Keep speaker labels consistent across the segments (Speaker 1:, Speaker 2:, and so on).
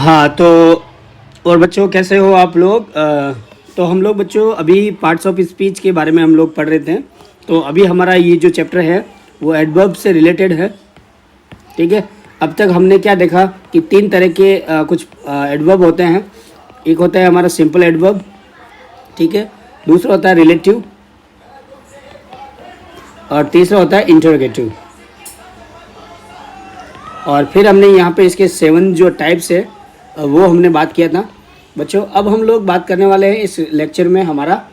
Speaker 1: हाँ तो और बच्चों कैसे हो आप लोग। तो हम लोग बच्चों अभी पार्ट्स ऑफ स्पीच के बारे में हम लोग पढ़ रहे थे। तो अभी हमारा ये जो चैप्टर है वो एडवर्ब से रिलेटेड है। ठीक है, अब तक हमने क्या देखा कि तीन तरह के कुछ एडवर्ब होते हैं। एक होता है हमारा सिंपल एडवर्ब, ठीक है, दूसरा होता है रिलेटिव और तीसरा होता है इंटरोगेटिव। और फिर हमने यहाँ पे इसके 7 जो टाइप्स है वो हमने बात किया था बच्चों। अब हम लोग बात करने वाले हैं इस लेक्चर में हमारा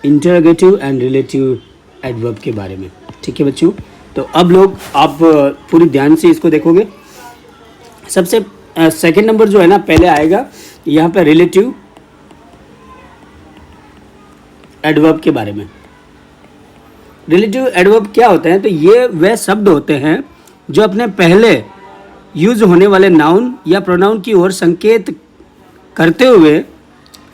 Speaker 1: इंटरोगेटिव एंड रिलेटिव एडवर्ब के बारे में। ठीक है बच्चों, तो अब लोग आप पूरी ध्यान से इसको देखोगे। सबसे सेकंड नंबर जो है ना पहले आएगा यहाँ पे रिलेटिव एडवर्ब के बारे में। रिलेटिव एडवर्ब क्या होते हैं? तो ये वह शब्द होते हैं जो अपने पहले यूज होने वाले नाउन या प्रोनाउन की ओर संकेत करते हुए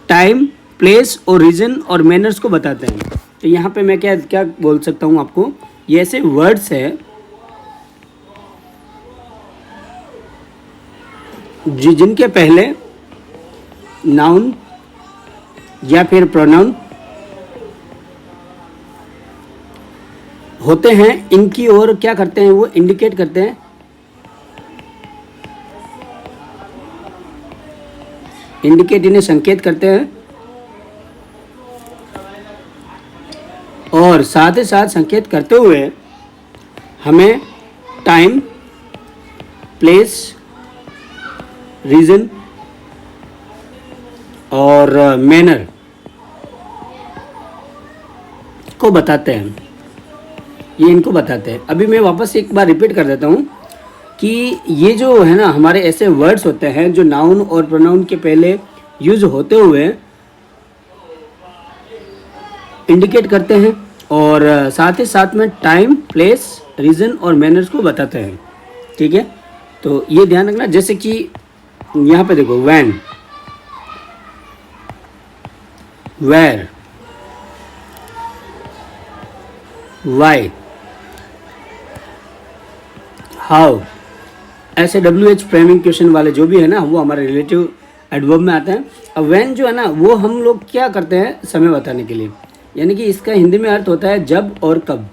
Speaker 1: टाइम, प्लेस और रीजन और मैनर्स को बताते हैं। तो यहाँ पे मैं क्या क्या बोल सकता हूँ आपको, ये ऐसे वर्ड्स हैं जिनके पहले नाउन या फिर प्रोनाउन होते हैं, इनकी ओर क्या करते हैं, वो इंडिकेट करते हैं, इंडिकेट इन्हें संकेत करते हैं और साथ ही साथ संकेत करते हुए हमें टाइम, प्लेस, रीजन और मैनर को बताते हैं। ये इनको बताते हैं। अभी मैं वापस एक बार रिपीट कर देता हूँ कि ये जो है ना हमारे ऐसे वर्ड्स होते हैं जो नाउन और प्रोनाउन के पहले यूज होते हुए इंडिकेट करते हैं और साथ ही साथ में टाइम, प्लेस, रीजन और मैनर्स को बताते हैं। ठीक है, तो ये ध्यान रखना। जैसे कि यहाँ पे देखो व्हेन, वेयर, व्हाई, हाउ, ऐसे WH फ्रेमिंग क्वेश्चन वाले जो भी है ना वो हमारे रिलेटिव एडवर्ब में आते हैं। अब व्हेन जो है ना वो हम लोग क्या करते हैं समय बताने के लिए, यानी कि इसका हिंदी में अर्थ होता है जब और कब,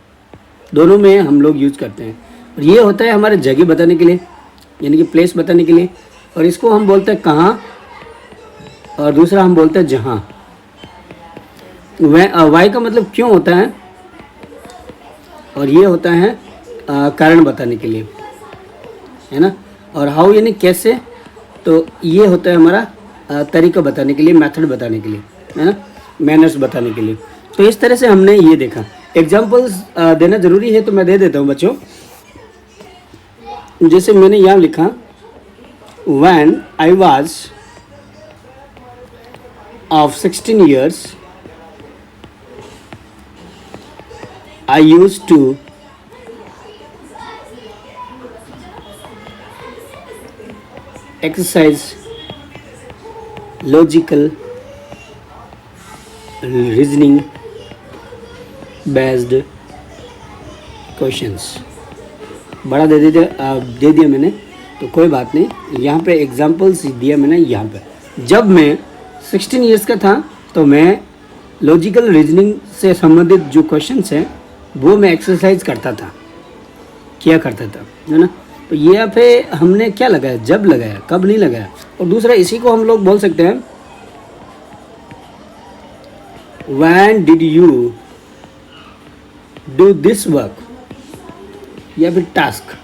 Speaker 1: दोनों में हम लोग यूज करते हैं। और ये होता है हमारे जगह बताने के लिए, यानी कि प्लेस बताने के लिए, और इसको हम बोलते हैं कहाँ और दूसरा हम बोलते हैं जहाँ। वाई का मतलब क्यों होता है और ये होता है कारण बताने के लिए, है ना। और हाउ यानी कैसे, तो ये होता है हमारा तरीका बताने के लिए, मेथड बताने के लिए, है ना, मैनर्स बताने के लिए। तो इस तरह से हमने ये देखा। एग्जांपल्स देना ज़रूरी है तो मैं दे देता हूँ बच्चों। जैसे मैंने यहाँ लिखा When I was of 16 years I used to exercise logical reasoning based questions। बड़ा दे दिया मैंने, तो कोई बात नहीं। यहाँ पे एग्जांपल्स दिया मैंने। यहाँ पे जब मैं 16 इयर्स का था तो मैं लॉजिकल रीजनिंग से संबंधित जो क्वेश्चंस हैं वो मैं एक्सरसाइज करता था, किया करता था, है ना। तो यहाँ पे हमने क्या लगाया, जब लगाया, कब नहीं लगाया। और दूसरा इसी को हम लोग बोल सकते हैं When did you do this work, या फिर टास्क,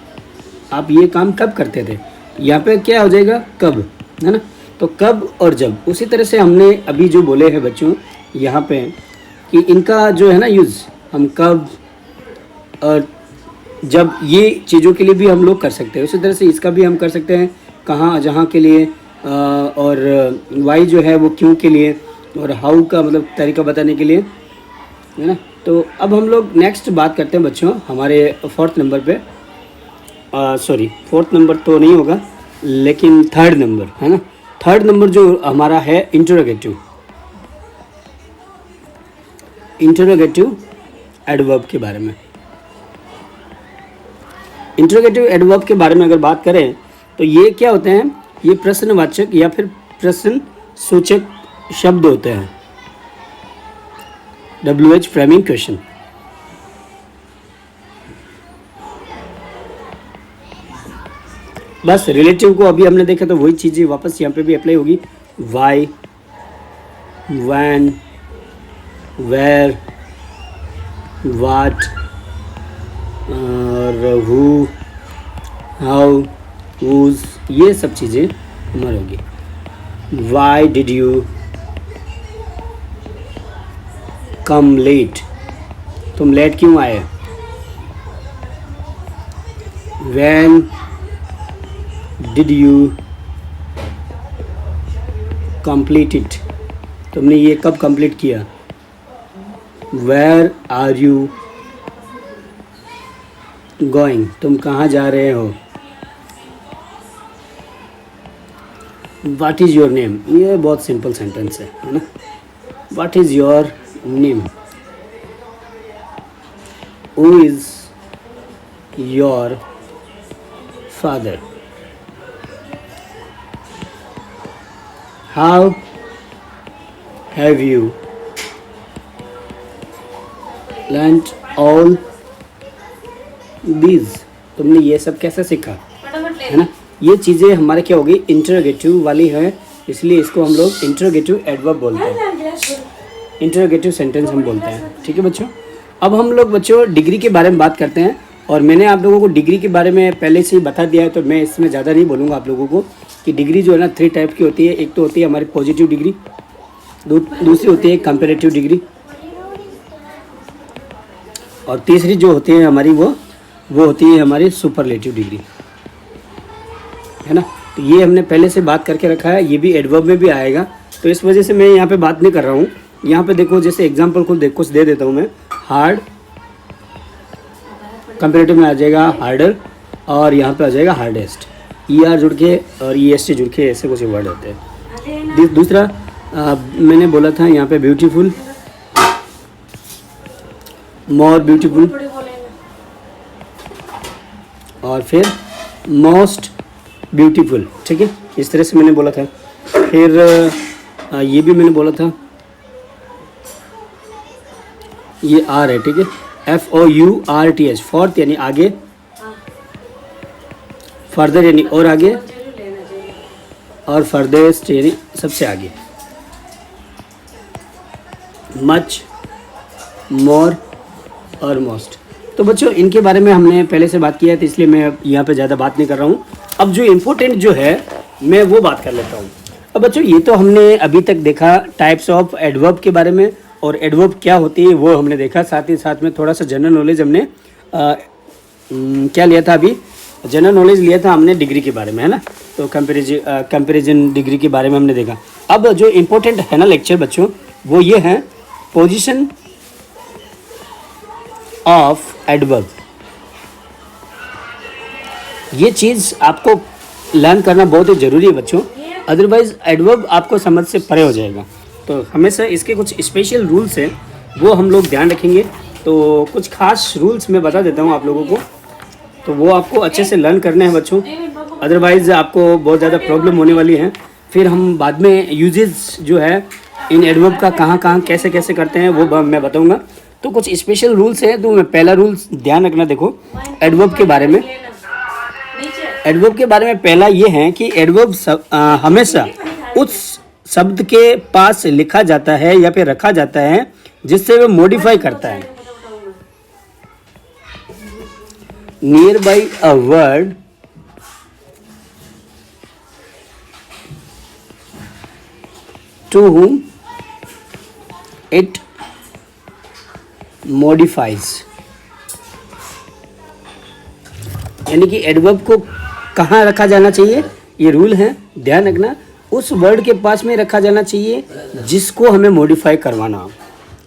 Speaker 1: आप ये काम कब करते थे। यहाँ पे क्या हो जाएगा, कब, है ना। तो कब और जब, उसी तरह से हमने अभी जो बोले हैं बच्चों यहाँ पे कि इनका जो है ना यूज़ हम कब और जब ये चीज़ों के लिए भी हम लोग कर सकते हैं। उसी तरह से इसका भी हम कर सकते हैं कहाँ, जहाँ के लिए, और वाई जो है वो क्यों के लिए, और हाउ का मतलब तरीका बताने के लिए, है ना। तो अब हम लोग नेक्स्ट बात करते हैं बच्चों हमारे 4th नंबर पे। सॉरी 4th नंबर तो नहीं होगा लेकिन 3rd नंबर, है ना। 3rd नंबर जो हमारा है इंटरोगेटिव एडवर्ब के बारे में। इंटरोगेटिव एडवर्ब के बारे में अगर बात करें तो ये क्या होते हैं ये प्रश्नवाचक या फिर प्रश्न सूचक शब्द होते हैं। WH framing question. बस रिलेटिव को अभी हमने देखा तो वही चीज़ें वापस यहाँ पे भी अप्लाई होगी। वाई, व्हेन, वेयर, व्हाट और हु, हाउ, हुज, ये सब चीज़ें हमारी होगी। Why did you come late, तुम लेट क्यों आए। When did you complete it, तुमने ये कब कंप्लीट किया। वेयर आर यू गोइंग, तुम कहाँ जा रहे हो। व्हाट इज़ योर नेम, ये बहुत सिंपल सेंटेंस है ना। What is your name. Who is your father. How have you learned all these, तुमने ये सब कैसे सीखा, है ना। ये चीज़ें हमारे क्या होगी, इंटरोगेटिव वाली है, इसलिए इसको हम लोग इंटरोगेटिव एडवर्ब बोलते हैं, इंटरोगेटिव सेंटेंस हम बोलते हैं। ठीक है बच्चों। अब हम लोग बच्चों डिग्री के बारे में बात करते हैं, और मैंने आप लोगों को डिग्री के बारे में पहले से ही बता दिया है, तो मैं इसमें ज़्यादा नहीं बोलूँगा आप लोगों को कि डिग्री जो है ना 3 टाइप की होती है। एक तो होती है हमारी पॉजिटिव डिग्री, दूसरी होती है कंपैरेटिव डिग्री, और तीसरी जो होती है हमारी वो होती है हमारी सुपरलेटिव डिग्री, है ना। तो ये हमने पहले से बात करके रखा है, ये भी एडवर्ब में भी आएगा, तो इस वजह से मैं यहाँ पे बात नहीं कर रहा हूँ। यहाँ पे देखो, जैसे एग्जांपल कुछ दे देता हूँ मैं। हार्ड, कंपैरेटिव में आ जाएगा हार्डर, और यहाँ पे आ जाएगा हार्डेस्ट। ER जुड़ के और EST जुड़ के ऐसे कुछ वर्ड होते हैं। दूसरा मैंने बोला था यहाँ पे ब्यूटीफुल, मोर ब्यूटीफुल, और फिर मोस्ट ब्यूटीफुल। ठीक है, इस तरह से मैंने बोला था। फिर ये भी मैंने बोला था, ये आर है, ठीक है, FOURTH, फोर्थ यानी आगे, फर्दर यानी और आगे, और फर्देस्ट यानी सबसे आगे। मच, मोर और मोस्ट। तो बच्चों इनके बारे में हमने पहले से बात किया है, तो इसलिए मैं यहाँ पे ज़्यादा बात नहीं कर रहा हूँ। अब जो इम्पोर्टेंट जो है मैं वो बात कर लेता हूँ। अब बच्चों ये तो हमने अभी तक देखा टाइप्स ऑफ एडवर्ब के बारे में, और एडवर्ब क्या होती है वो हमने देखा। साथ ही साथ में थोड़ा सा जनरल नॉलेज हमने क्या लिया था, अभी जनरल नॉलेज लिया था हमने डिग्री के बारे में, है ना। तो कंपेरिजन डिग्री के बारे में हमने देखा। अब जो इम्पोर्टेंट है ना लेक्चर बच्चों, वो ये है पोजीशन ऑफ एडवर्ब। ये चीज़ आपको लर्न करना बहुत ही ज़रूरी है बच्चों, अदरवाइज एडवर्ब आपको समझ से परे हो जाएगा। तो हमेशा इसके कुछ स्पेशल रूल्स हैं, वो हम लोग ध्यान रखेंगे। तो कुछ खास रूल्स मैं बता देता हूँ आप लोगों को, तो वो आपको अच्छे से लर्न करने हैं बच्चों, अदरवाइज आपको बहुत ज़्यादा प्रॉब्लम होने वाली है। फिर हम बाद में यूजेस जो है इन एडवर्ब का कहाँ कैसे कैसे करते हैं वो मैं बताऊँगा। तो कुछ स्पेशल रूल्स हैं, तो मैं पहला रूल्स ध्यान रखना। देखो एडवर्ब के बारे में, एडवर्ब के बारे में पहला ये है कि एडवर्ब हमेशा उस शब्द के पास लिखा जाता है या फिर रखा जाता है जिससे वह मॉडिफाई करता है। Near by a word to whom it modifies, यानी कि एडवर्ब को कहाँ रखा जाना चाहिए, ये रूल है, ध्यान रखना। उस वर्ड के पास में रखा जाना चाहिए जिसको हमें मॉडिफाई करवाना हो,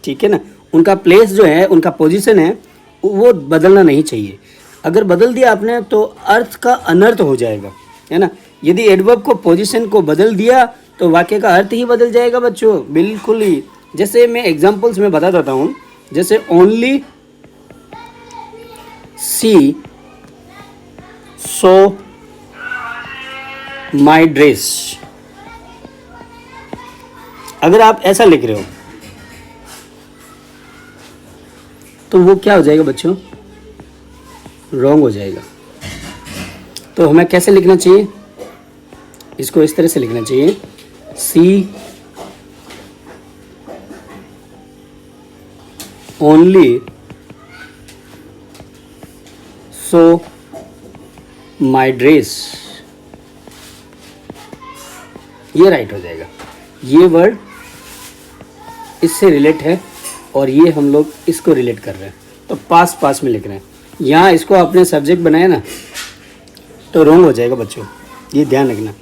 Speaker 1: ठीक है ना। उनका प्लेस जो है, उनका पोजीशन है, वो बदलना नहीं चाहिए। अगर बदल दिया आपने तो अर्थ का अनर्थ हो जाएगा, है ना। यदि एडवर्ब को पोजीशन को बदल दिया तो वाक्य का अर्थ ही बदल जाएगा बच्चों, बिल्कुल ही। जैसे मैं एग्जांपल्स में बता देता हूँ, जैसे only, she, so, my dress. अगर आप ऐसा लिख रहे हो तो वो क्या हो जाएगा बच्चों, रॉन्ग हो जाएगा। तो हमें कैसे लिखना चाहिए, इसको इस तरह से लिखना चाहिए, सी ओनली सो माई ड्रेस। ये राइट हो जाएगा। ये वर्ड इससे रिलेट है और ये हम लोग इसको रिलेट कर रहे हैं, तो पास पास में लिख रहे हैं। यहाँ इसको आपने सब्जेक्ट बनाया ना तो रॉन्ग हो जाएगा बच्चों, ये ध्यान रखना।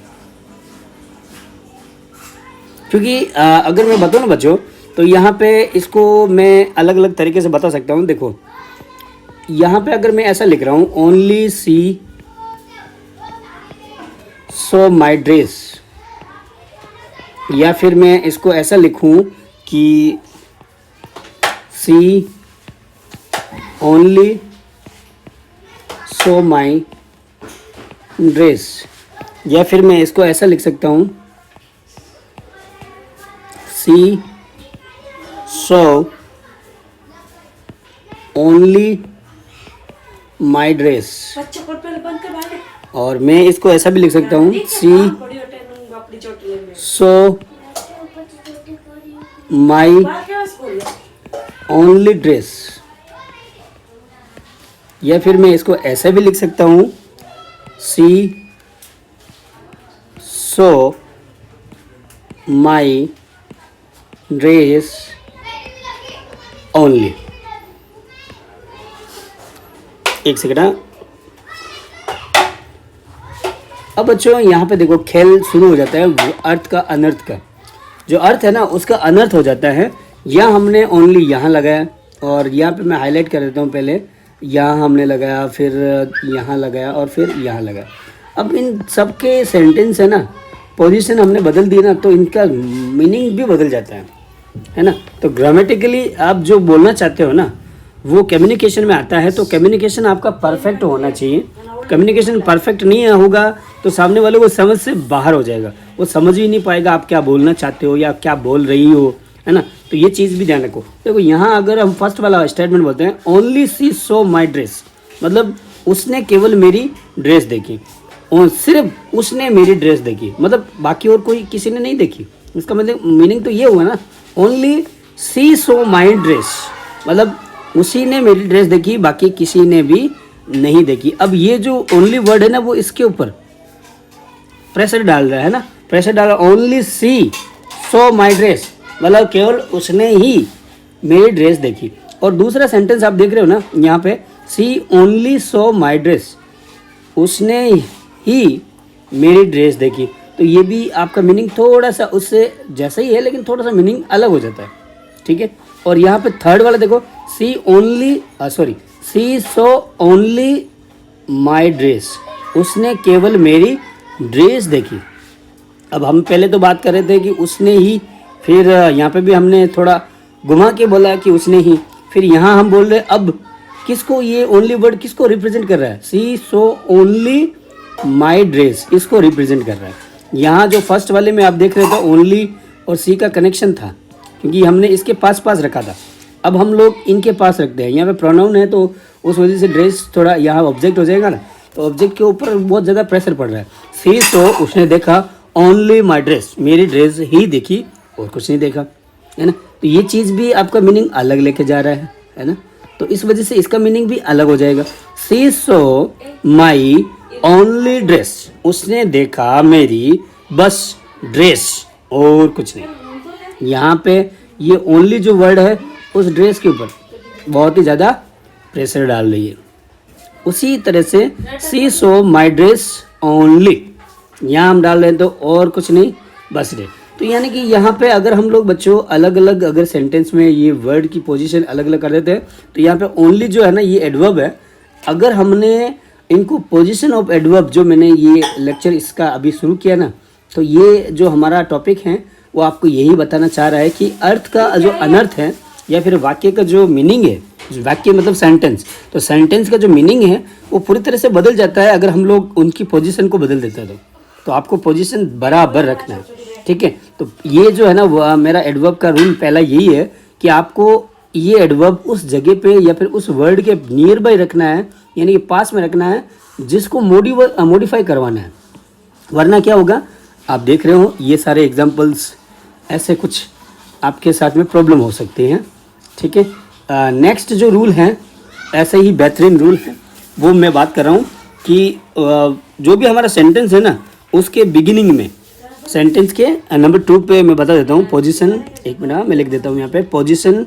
Speaker 1: क्योंकि अगर मैं बताऊँ ना बच्चों, तो यहाँ पे इसको मैं अलग अलग तरीके से बता सकता हूँ। देखो यहाँ पे अगर मैं ऐसा लिख रहा हूँ, only she so my dress, या फिर मैं इसको ऐसा लिखूं कि सी ओनली सो माई ड्रेस, या फिर मैं इसको ऐसा लिख सकता हूं, सी सो ओनली माई ड्रेस। और मैं इसको ऐसा भी लिख सकता हूँ, सी सो माई ओनली ड्रेस, या फिर मैं इसको ऐसा भी लिख सकता हूँ, सी सो माई ड्रेस ओनली। एक सेकंड। अब बच्चों यहाँ पे देखो खेल शुरू हो जाता है, अर्थ का अनर्थ का। जो अर्थ है ना उसका अनर्थ हो जाता है। यहाँ हमने ओनली यहाँ लगाया, और यहाँ पे मैं हाईलाइट कर देता हूँ, पहले यहाँ हमने लगाया, फिर यहाँ लगाया और फिर यहाँ लगाया। अब इन सब के सेंटेंस है ना, पोजीशन हमने बदल दी ना, तो इनका मीनिंग भी बदल जाता है ना। तो ग्रामेटिकली आप जो बोलना चाहते हो ना वो कम्युनिकेशन में आता है। तो कम्युनिकेशन आपका परफेक्ट होना चाहिए। कम्युनिकेशन परफेक्ट नहीं होगा तो सामने वाले को समझ से बाहर हो जाएगा, वो समझ ही नहीं पाएगा आप क्या बोलना चाहते हो या क्या बोल रही हो, है ना। तो ये चीज़ भी ध्यान रखो। देखो यहाँ अगर हम फर्स्ट वाला स्टेटमेंट बोलते हैं, only she so my dress, मतलब उसने केवल मेरी ड्रेस देखी, और सिर्फ उसने मेरी ड्रेस देखी, मतलब बाकी और कोई किसी ने नहीं देखी। इसका मतलब मीनिंग तो ये हुआ ना, only she so my dress, मतलब उसी ने मेरी ड्रेस देखी, बाकी किसी ने भी नहीं देखी। अब ये जो ओनली वर्ड है ना वो इसके ऊपर प्रेशर डाल रहा है ना, प्रेशर डाल रहा है। Only she so my dress, मतलब केवल उसने ही मेरी ड्रेस देखी। और दूसरा सेंटेंस आप देख रहे हो ना यहाँ पे, सी ओनली सो माई ड्रेस, उसने ही मेरी ड्रेस देखी। तो ये भी आपका मीनिंग थोड़ा सा उससे जैसा ही है, लेकिन थोड़ा सा मीनिंग अलग हो जाता है, ठीक है। और यहाँ पे थर्ड वाला देखो, she only she saw only my dress, उसने केवल मेरी ड्रेस देखी। अब हम पहले तो बात कर रहे थे कि उसने ही, फिर यहाँ पे भी हमने थोड़ा घुमा के बोला कि उसने ही, फिर यहाँ हम बोल रहे अब किसको, ये ओनली वर्ड किसको रिप्रेजेंट कर रहा है, सी सो ओनली माई ड्रेस, इसको रिप्रेजेंट कर रहा है। यहाँ जो फर्स्ट वाले में आप देख रहे थे ओनली और सी का कनेक्शन था, क्योंकि हमने इसके पास पास रखा था। अब हम लोग इनके पास रखते हैं, यहाँ पे प्रोनाउन है तो उस वजह से ड्रेस थोड़ा यहाँ ऑब्जेक्ट हो जाएगा ना, तो ऑब्जेक्ट के ऊपर बहुत ज़्यादा प्रेशर पड़ रहा है। सी तो उसने देखा ओनली माई ड्रेस, मेरी ड्रेस ही देखी और कुछ नहीं देखा, है ना। तो ये चीज़ भी आपका मीनिंग अलग लेके जा रहा है ना। तो इस वजह से इसका मीनिंग भी अलग हो जाएगा। सी सो माई ओनली ड्रेस, उसने देखा मेरी बस ड्रेस और कुछ नहीं। यहाँ पे ये ओनली जो वर्ड है उस ड्रेस के ऊपर बहुत ही ज़्यादा प्रेशर डाल रही है। उसी तरह से सी सो माई ड्रेस ओनली, यहाँ हम डाल रहे हैं तो और कुछ नहीं, बस ड्रेस। तो यानी कि यहाँ पे अगर हम लोग बच्चों अलग अलग अगर सेंटेंस में ये वर्ड की पोजीशन अलग अलग कर देते हैं, तो यहाँ पे ओनली जो है ना ये एडवर्ब है। अगर हमने इनको पोजीशन ऑफ एडवर्ब, जो मैंने ये लेक्चर इसका अभी शुरू किया ना, तो ये जो हमारा टॉपिक है वो आपको यही बताना चाह रहा है कि अर्थ का जो अनर्थ है या फिर वाक्य का जो मीनिंग है, वाक्य मतलब सेंटेंस, तो सेंटेंस का जो मीनिंग है वो पूरी तरह से बदल जाता है अगर हम लोग उनकी पोजीशन को बदल देते हैं। तो आपको पोजीशन बराबर रखना है, ठीक है। तो ये जो है ना वो मेरा एडवर्ब का रूल पहला यही है कि आपको ये एडवर्ब उस जगह पे या फिर उस वर्ड के नियर बाय रखना है, यानी कि पास में रखना है जिसको मॉडिफाई करवाना है। वरना क्या होगा, आप देख रहे हो ये सारे एग्जाम्पल्स ऐसे कुछ आपके साथ में प्रॉब्लम हो सकती है, ठीक है। नेक्स्ट जो रूल है, ऐसे ही बेहतरीन रूल है, वो मैं बात कर रहा हूँ कि जो भी हमारा सेंटेंस है ना उसके बिगिनिंग में, सेंटेंस के नंबर 2 पे मैं बता देता हूँ पोजीशन, एक मिनट मैं लिख देता हूँ यहाँ पे, पोजीशन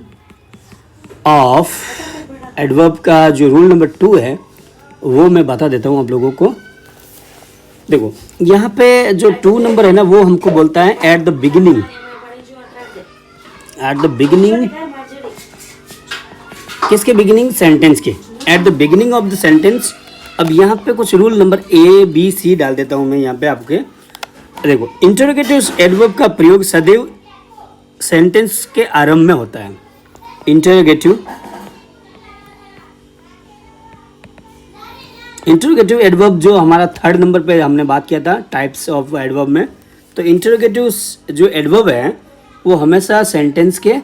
Speaker 1: ऑफ एडवर्ब का जो रूल नंबर 2 है वो मैं बता देता हूँ आप लोगों को। देखो यहाँ पे जो 2 नंबर है ना वो हमको बोलता है eight the beginning, eight the beginning किसके बिगिनिंग, सेंटेंस के, eight the beginning of the sentence. अब यहाँ पे कुछ रूल नंबर ABC डाल देता हूँ मैं यहाँ पे आपके। देखो इंटरोगेटिव एडवर्ब का प्रयोग सदैव सेंटेंस के आरंभ में होता है। इंटरोगेटिव एडवर्ब जो हमारा 3rd नंबर पे हमने बात किया था टाइप्स ऑफ एडवर्ब में, तो इंटरोगेटिव जो एडवर्ब है वो हमेशा सेंटेंस के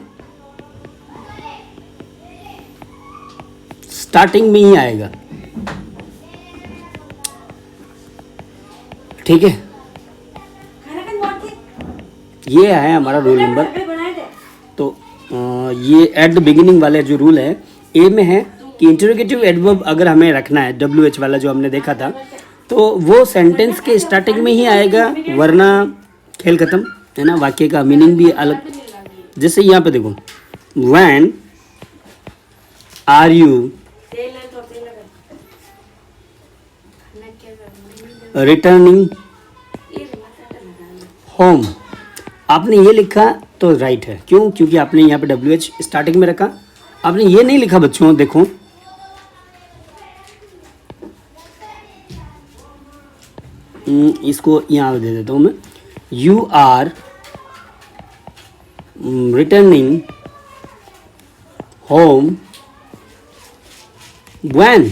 Speaker 1: स्टार्टिंग में ही आएगा, ठीक है। ये है हमारा रूल नंबर। तो ये एट द बिगिनिंग वाले जो रूल है ए में है कि इंटरोगेटिव एडवर्ब अगर हमें रखना है, WH वाला जो हमने देखा था, तो वो सेंटेंस के स्टार्टिंग में ही आएगा, वरना खेल खत्म है ना, वाक्य का मीनिंग भी अलग। जैसे यहाँ पे देखो, when are you returning home, आपने ये लिखा तो राइट है, क्यों, क्योंकि आपने यहाँ पे WH स्टार्टिंग में रखा। आपने ये नहीं लिखा बच्चों, देखो इसको यहाँ दे देता हूँ मैं, you are returning home when.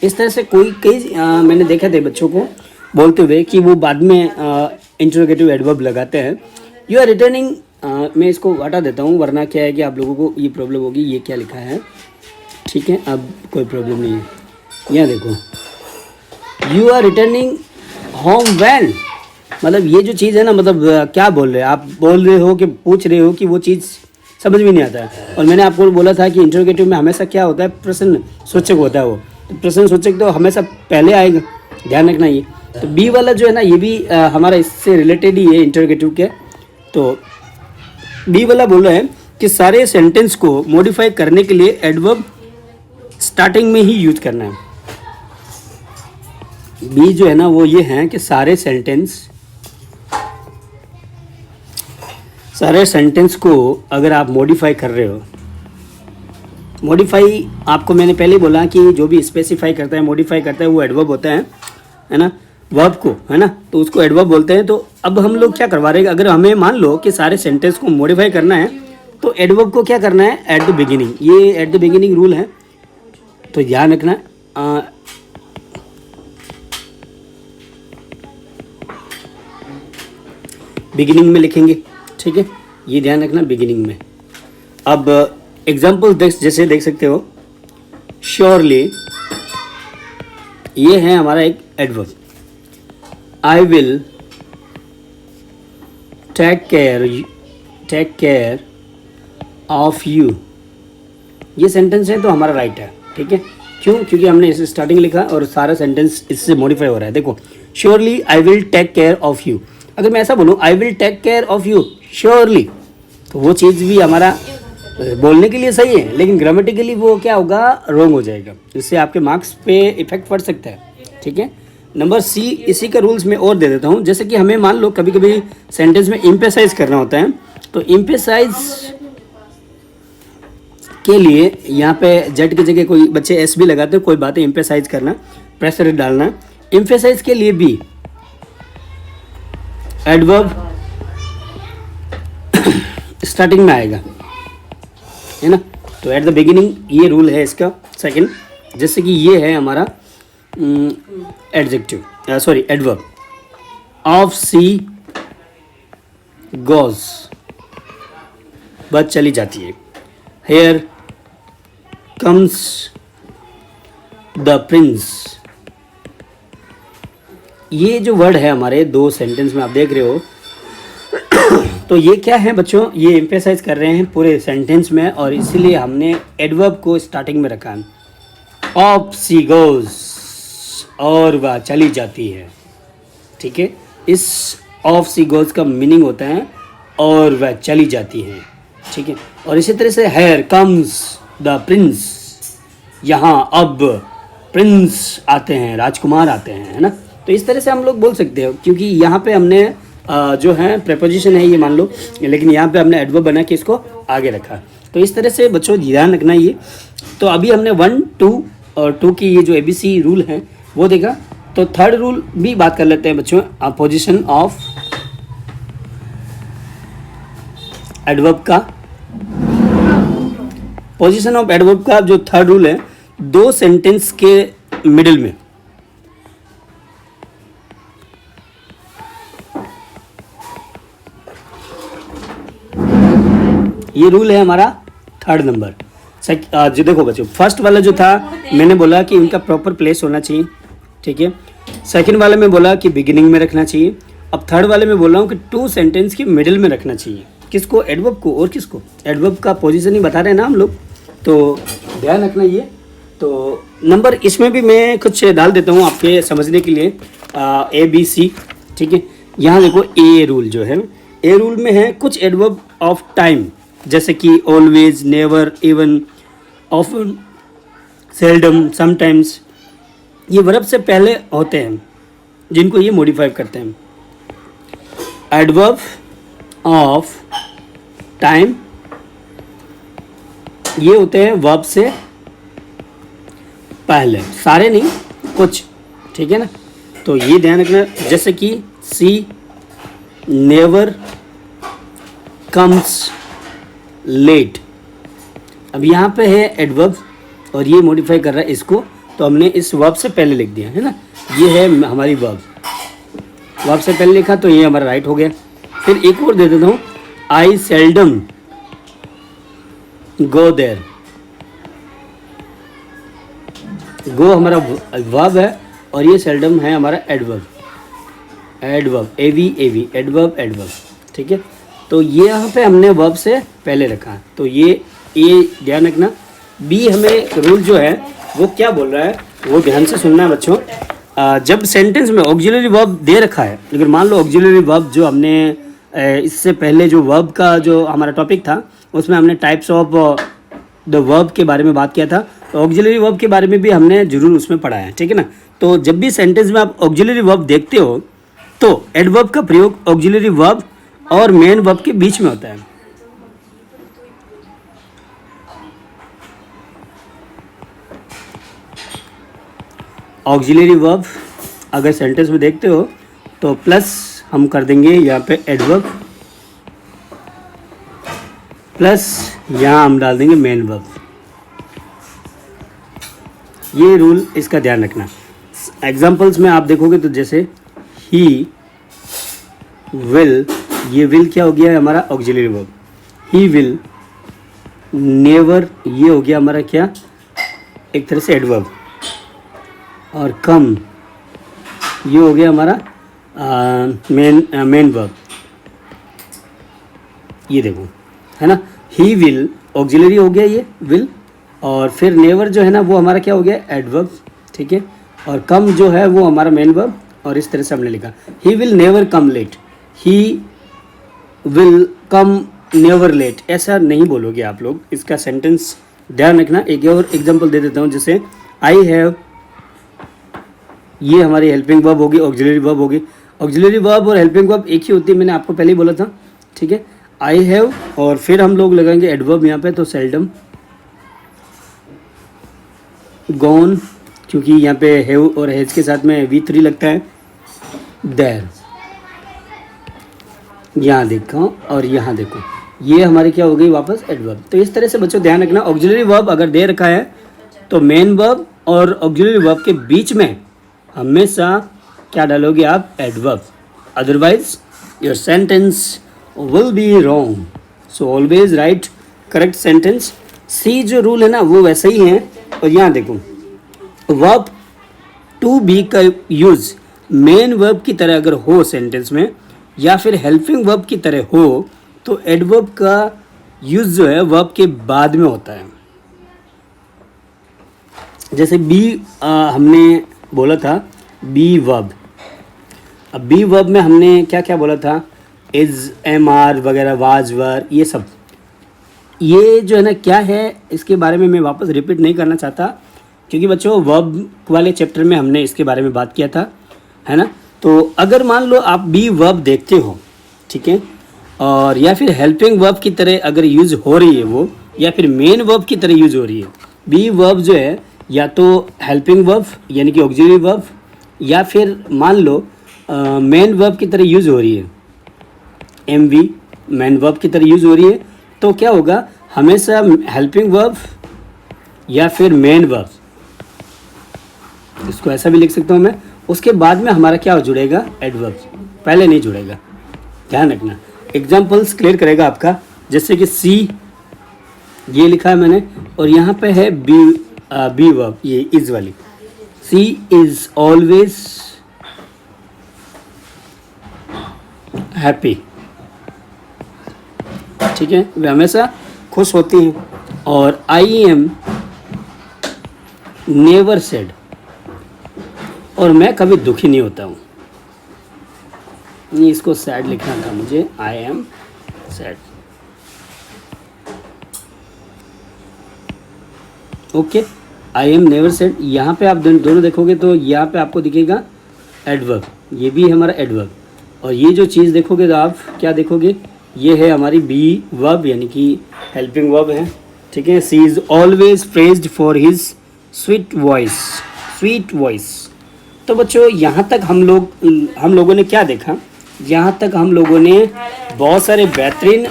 Speaker 1: इस तरह से कई मैंने देखा थे बच्चों को बोलते हुए कि वो बाद में इंटरोगेटिव एडवर्ब लगाते हैं। यू आर रिटर्निंग, मैं इसको हटा देता हूँ, वरना क्या है कि आप लोगों को ये प्रॉब्लम होगी, ये क्या लिखा है, ठीक है। अब कोई प्रॉब्लम नहीं है, यहाँ देखो, you are returning home when, मतलब ये जो चीज़ है ना, मतलब क्या बोल रहे हैं आप, बोल रहे हो कि पूछ रहे हो कि वो चीज़ समझ में नहीं आता है। और मैंने आपको बोला था कि इंटरोगेटिव में हमेशा क्या होता है, प्रश्न सूचक होता है, वो तो प्रश्न सूचक तो हमेशा पहले आएगा, ध्यान रखना ये। तो बी वाला जो है ना ये भी हमारा इससे रिलेटेड ही है इंटरोगेटिव के। तो बी वाला बोल रहा है कि सारे सेंटेंस को मॉडिफाई करने के लिए एडवर्ब स्टार्टिंग में ही यूज करना है। बी जो है ना वो ये है कि सारे सेंटेंस को अगर आप मॉडिफाई कर रहे हो, मॉडिफाई आपको मैंने पहले बोला कि जो भी स्पेसिफाई करता है, मॉडिफाई करता है, वो एडवर्ब होता है ना, वर्ब को, है ना, तो उसको एडवर्ब बोलते हैं। तो अब हम लोग क्या करवा रहे हैं, अगर हमें मान लो कि सारे सेंटेंस को मॉडिफाई करना है तो एडवर्ब को क्या करना है, एट द बिगिनिंग, ये एट द बिगिनिंग रूल है, तो ध्यान रखना। बिगिनिंग में लिखेंगे, ठीक है, ये ध्यान रखना बिगिनिंग में। अब एग्जाम्पल जैसे देख सकते हो, श्योरली ये है हमारा एक adverb, I will take care of you, ये सेंटेंस है तो हमारा राइट है, ठीक है। क्यों, क्योंकि हमने इसे स्टार्टिंग लिखा और सारा सेंटेंस इससे मॉडिफाई हो रहा है। देखो, surely I will take care of you, अगर मैं ऐसा बोलूँ I will take care of you surely, तो वो चीज़ भी हमारा बोलने के लिए सही है, लेकिन ग्रामेटिकली वो क्या होगा, रॉन्ग हो जाएगा, जिससे आपके मार्क्स पे इफेक्ट पड़ सकता है, ठीक है। नंबर सी, इसी का रूल्स में और दे देता हूँ। जैसे कि हमें मान लो कभी कभी सेंटेंस में एम्फेसाइज करना होता है, तो एम्फेसाइज के लिए यहाँ पे जेड की जगह कोई बच्चे एस भी लगाते हैं, कोई बात है, एम्फेसाइज करना, प्रेशर डालना, एम्फेसाइज के लिए भी एडवर्ब स्टार्टिंग में आएगा, है ना। तो एट द बिगिनिंग ये रूल है इसका सेकंड। जैसे कि ये है हमारा adjective, sorry adverb, off she goes, बस चली जाती है। Here comes the prince. ये जो वर्ड है हमारे दो सेंटेंस में आप देख रहे हो, तो ये क्या है बच्चों, ये एम्फेसाइज कर रहे हैं पूरे सेंटेंस में, और इसीलिए हमने एडवर्ब को स्टार्टिंग में रखा है। ऑफ सी गोज, और वह चली जाती है। ठीक है, इस ऑफ सी गोज का मीनिंग होता है और वह चली जाती है। ठीक है, और इसी तरह से हेयर कम्स द प्रिंस, यहाँ अब प्रिंस आते हैं, राजकुमार आते हैं, है ना। तो इस तरह से हम लोग बोल सकते हो, क्योंकि यहाँ पे हमने जो है प्रेपोजिशन है ये मान लो, लेकिन यहाँ पे हमने एडवर्ब बना के इसको आगे रखा। तो इस तरह से बच्चों ध्यान रखना ये। तो अभी हमने 1, 2 और 2 की ये जो ABC रूल हैं वो देखा। तो थर्ड रूल भी बात कर लेते हैं बच्चों, पोजीशन ऑफ एडवर्ब का। पोजीशन ऑफ एडवर्ब का जो थर्ड रूल है, दो सेंटेंस के मिडिल में, ये रूल है हमारा थर्ड नंबर। जो देखो बच्चों, फर्स्ट वाला जो था मैंने बोला कि इनका प्रॉपर प्लेस होना चाहिए। ठीक है, सेकंड वाले में बोला कि बिगिनिंग में रखना चाहिए। अब थर्ड वाले में बोल रहा हूँ कि टू सेंटेंस के मिडिल में रखना चाहिए। किसको? एडवर्ब को। और किसको? एडवर्ब का पोजीशन ही बता रहे हैं ना हम लोग, तो ध्यान रखना ये। तो नंबर इसमें भी मैं कुछ डाल देता हूँ आपके समझने के लिए, ABC। ठीक है, यहाँ देखो ए रूल जो है, ए रूल में है कुछ एडवर्ब ऑफ टाइम, जैसे कि always, never, even, often, seldom, sometimes. ये वर्ब से पहले होते हैं, जिनको ये मॉडिफाई करते हैं। एडवर्ब ऑफ टाइम ये होते हैं वर्ब से पहले, सारे नहीं, कुछ। ठीक है ना, तो ये ध्यान रखना। जैसे कि सी नेवर कम्स लेट। अब यहाँ पे है एडवर्ब और ये मॉडिफाई कर रहा है इसको, तो हमने इस वर्ब से पहले लिख दिया है ना। ये है हमारी वर्ब, वर्ब से पहले लिखा तो ये हमारा राइट हो गया। फिर एक और दे देता हूँ, आई सेल्डम गो देयर। गो हमारा वर्ब है और ये सेल्डम है हमारा एडवर्ब। Adverb, AV, adverb. ठीक है, तो ये यहाँ पे हमने वर्ब से पहले रखा, तो ये ध्यान रखना। बी हमें रूल जो है वो क्या बोल रहा है वो ध्यान से सुनना है बच्चों। जब सेंटेंस में ऑक्सिलरी वर्ब दे रखा है, अगर मान लो ऑक्सिलरी वर्ब जो हमने इससे पहले जो वर्ब का जो हमारा टॉपिक था उसमें हमने टाइप्स ऑफ द वर्ब के बारे में बात किया था, तो ऑक्सिलरी वर्ब के बारे में भी हमने जरूर उसमें पढ़ा है। ठीक है ना, तो जब भी सेंटेंस में आप ऑक्सिलरी वर्ब देखते हो तो एडवर्ब का प्रयोग ऑक्सिलरी वर्ब और मेन वर्ब के बीच में होता है। ऑक्सिलरी वर्ब अगर सेंटेंस में देखते हो तो प्लस हम कर देंगे यहाँ पे एडवर्ब, प्लस यहाँ हम डाल देंगे मेन वर्ब। ये रूल इसका ध्यान रखना। एग्जाम्पल्स में आप देखोगे तो जैसे ही विल, ये विल क्या हो गया हमारा auxiliary verb. He will, never ये हो गया हमारा क्या, एक तरह से एडवर्ब। और कम ये हो गया हमारा मेन वर्ब। ये देखो है ना, ही विल ऑक्सिलरी हो गया ये विल, और फिर नेवर जो है ना वो हमारा क्या हो गया एडवर्ब। ठीक है, और कम जो है वो हमारा मेन वर्ब, और इस तरह से हमने लिखा he will never come late. He will come never late, ऐसा नहीं बोलोगे आप लोग, इसका सेंटेंस ध्यान रखना। एक और एग्जांपल दे देता हूँ, जैसे आई हैव, ये हमारी हेल्पिंग वर्ब होगी, ऑक्सिलरी वर्ब होगी। ऑक्सिलरी वर्ब और हेल्पिंग वर्ब एक ही होती है, मैंने आपको पहले ही बोला था। ठीक है, आई हैव और फिर हम लोग लगाएंगे एडवर्ब यहाँ पे, तो सेल्डम, गॉन क्योंकि यहाँ पे हैव और हैज के साथ में V3 लगता है, देयर, यहाँ देखो और यहाँ देखो, ये हमारी क्या हो गई वापस एडवर्ब। तो इस तरह से बच्चों ध्यान रखना, ऑक्सिलरी वर्ब अगर दे रखा है तो मेन वर्ब और ऑक्सिलरी वर्ब के बीच में हमेशा क्या डालोगे आप adverb. otherwise your sentence will be wrong. So always write correct sentence. सी जो रूल है ना वो वैसा ही है. और यहाँ देखो वर्ब टू बी का यूज मेन वर्ब की तरह अगर हो सेंटेंस में या फिर हेल्पिंग वर्ब की तरह हो तो एडवर्ब का यूज जो है वर्ब के बाद में होता है. जैसे बी हमने बोला था बी वर्ब. अब बी वर्ब में हमने क्या क्या बोला था, इज, एम आर वगैरह, वाज, वर, ये सब. ये जो है ना क्या है इसके बारे में मैं वापस रिपीट नहीं करना चाहता क्योंकि बच्चों वर्ब वाले चैप्टर में हमने इसके बारे में बात किया था, है ना. तो अगर मान लो आप बी वर्ब देखते हो, ठीक है, और या फिर हेल्पिंग वर्ब की तरह अगर यूज़ हो रही है वो या फिर मेन वर्ब की तरह यूज़ हो रही है. बी वर्ब जो है या तो हेल्पिंग वर्ब यानी कि ऑक्सिलरी वर्ब या फिर मान लो मेन वर्ब की तरह यूज़ हो रही है, एम वी मेन वर्ब की तरह यूज़ हो रही है, तो क्या होगा हमेशा हेल्पिंग वर्ब या फिर मेन वर्ब, इसको ऐसा भी लिख सकता हूँ मैं, उसके बाद में हमारा क्या जुड़ेगा एडवर्ब, पहले नहीं जुड़ेगा. ध्यान रखना. एग्जाम्पल्स क्लियर करेगा आपका. जैसे कि सी ये लिखा है मैंने और यहाँ पे है बी वर्ब, ये इज वाली. सी इज ऑलवेज हैप्पी. ठीक है, वे हमेशा खुश होती हैं. और आई एम नेवर सैड, और मैं कभी दुखी नहीं होता हूँ. नहीं, इसको सैड लिखना था मुझे, I am sad. Okay, I am never sad. यहाँ पे आप दोनों देखोगे तो यहाँ पे आपको दिखेगा एडवर्ब, ये भी है हमारा एडवर्ब. और ये जो चीज़ देखोगे तो आप क्या देखोगे, ये है हमारी बी वर्ब यानी कि हेल्पिंग वर्ब है. ठीक है. She is always praised for his sweet voice, sweet voice. तो बच्चों यहाँ तक हम लोगों ने क्या देखा, यहाँ तक हम लोगों ने बहुत सारे बेहतरीन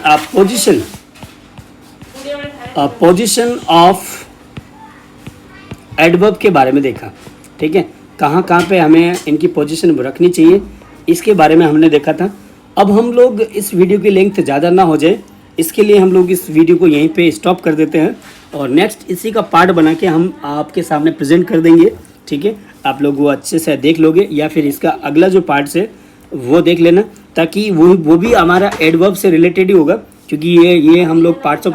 Speaker 1: पोजीशन ऑफ एडवर्ब के बारे में देखा. ठीक है, कहाँ कहाँ पे हमें इनकी पोजीशन रखनी चाहिए इसके बारे में हमने देखा था. अब हम लोग इस वीडियो की लेंथ ज़्यादा ना हो जाए इसके लिए हम लोग इस वीडियो को यहीं पे स्टॉप कर देते हैं और नेक्स्ट इसी का पार्ट बना के हम आपके सामने प्रेजेंट कर देंगे. ठीक है, आप लोग वो अच्छे से देख लोगे या फिर इसका अगला जो पार्ट है वो देख लेना ताकि वो भी हमारा एडवर्ब से रिलेटेड ही होगा क्योंकि ये हम लोग पार्ट्स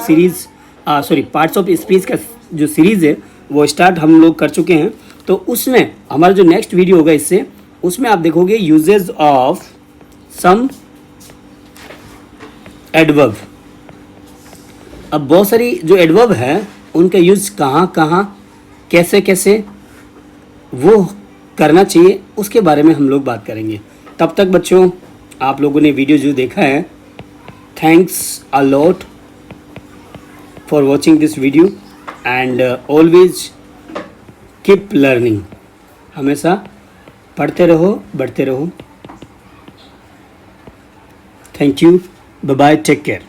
Speaker 1: ऑफ स्पीच का जो सीरीज़ है वो स्टार्ट हम लोग कर चुके हैं. तो उसमें हमारा जो नेक्स्ट वीडियो होगा इससे उसमें आप देखोगे यूजेज ऑफ सम एडवर्ब. अब बहुत सारी जो एडवर्ब है उनका यूज़ कहाँ कहाँ कैसे कैसे वो करना चाहिए उसके बारे में हम लोग बात करेंगे. तब तक बच्चों आप लोगों ने वीडियो जो देखा है, thanks a lot for watching this video and always keep learning. हमेशा पढ़ते रहो, बढ़ते रहो. Thank you, bye bye, take care.